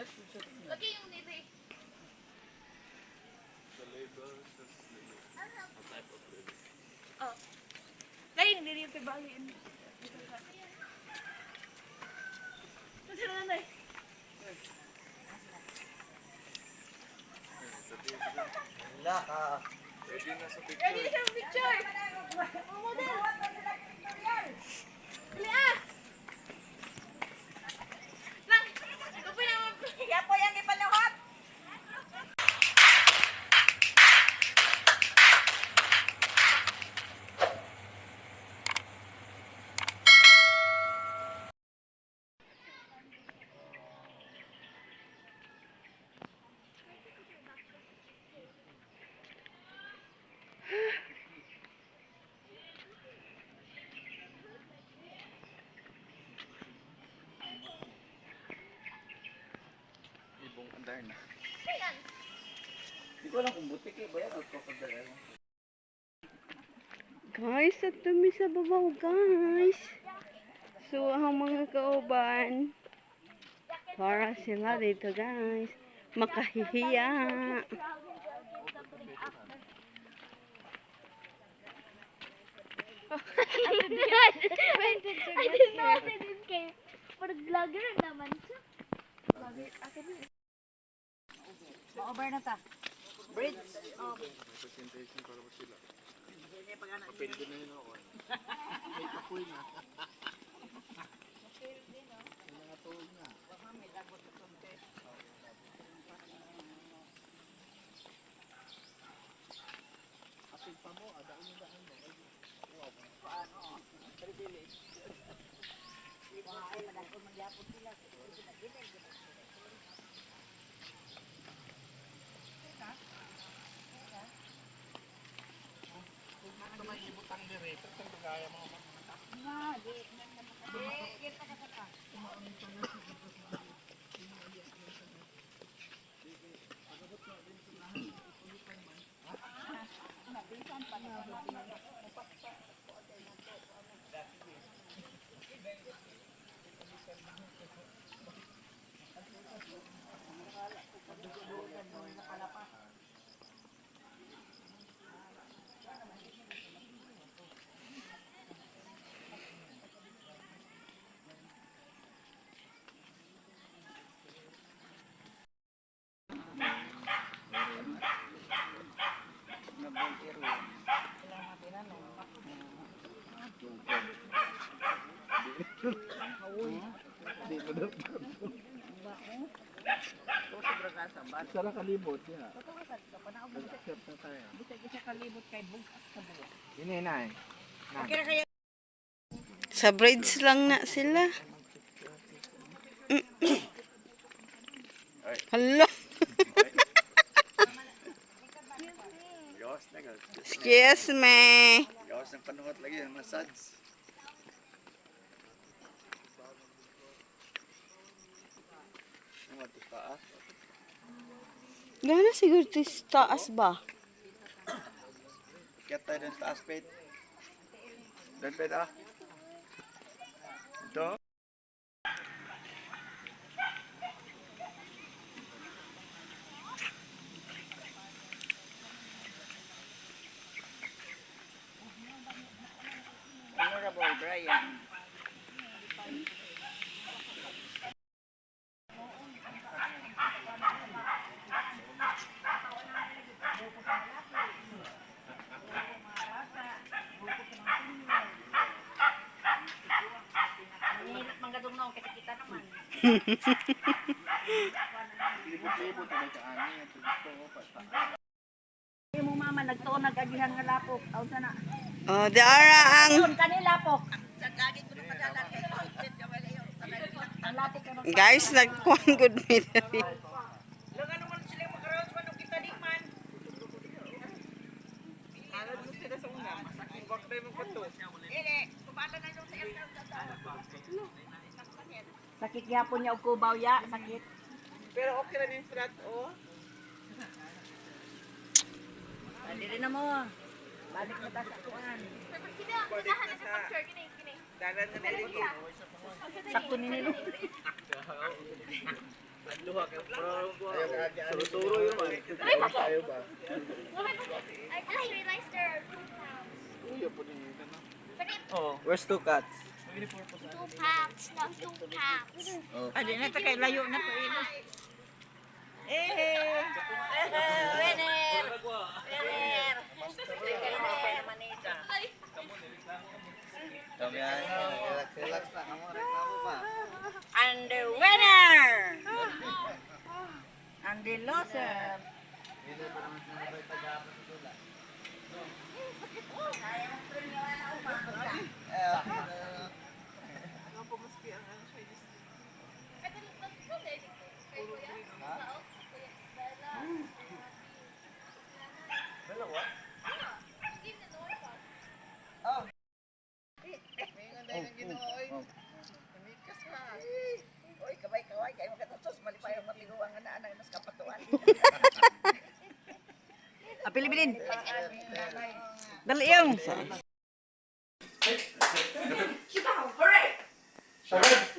Lagi yung nito eh. The label says label. A type of label. Oh. Lagi yung nito yung tibalin. Kasi na nanay. Wala ka. Ready na sa picture. Ready na siya picture. Mga model. Dali ah. Lang. Kapag naman. Kaya po yan ipanohut. Ibong andar na. Ayan. Hindi ko alam kung butik eh. Bayan o krokodil. Guys, at dumi sa babaw, guys. So, ang mga kauban, para sila dito, guys. Makahihiya. I didn't know they didn't care. But vlogger naman siya. Vlogger. Ma-over na ta. Bridge. Oh. Presentation para ba sila? Papildo na yun ako. May kapoy na. Isa lang kalibot niya. Accept na tayo. Isa kalibot kay bukas sa buwan. Ini na eh. Okay na kaya. Sa braids lang na sila. Hala. Gawas na gawas. Excuse me. Gawas ng panuhut lagi. Massage. Ano ito taas? Gana siguro ito sa taas ba? Kaya tayo dun sa taas, Pete. Dun, Pete, ah. Ito. Honorable Brian. Manggadong kasi kita naman. Libot-libot na may kaangin. Hindi mo mama, nagtuon nag-agihan nga lapok. Aw sana. Oh, Dara ang Yun, kanila lapok. Lagi ko na padalan kay ang lapok ka guys nagkuhan good me. Lang ano man sila magkaroon sa kita di man. Ano mo sila sa una? Ibak tayo magpato. Kumala na yung sakit gyapon niya og kubaw ya, sakit. Pero okay ra ning flat oh. Dili na mo. Balik na ta sa kuan. Kinahan na sa picture. Kini. Dalan na nila. Sakto ni nilo. duha kay suro-suro yun man. Ayaw ba? I just realized there are 2 pounds. Oh, where's two cats? 2 pounds, not 2 pounds. Adi na ta kay layo na to ino. Eh. Winner. Winner. Kami ay, relax na kamo, reklamo pa. And the winner. And the loser. Oy, kaway-kaway kay makatutos malipay ang matiguang ana-ana mas kapatuan. Apilipilin. Dali yung. Sagad!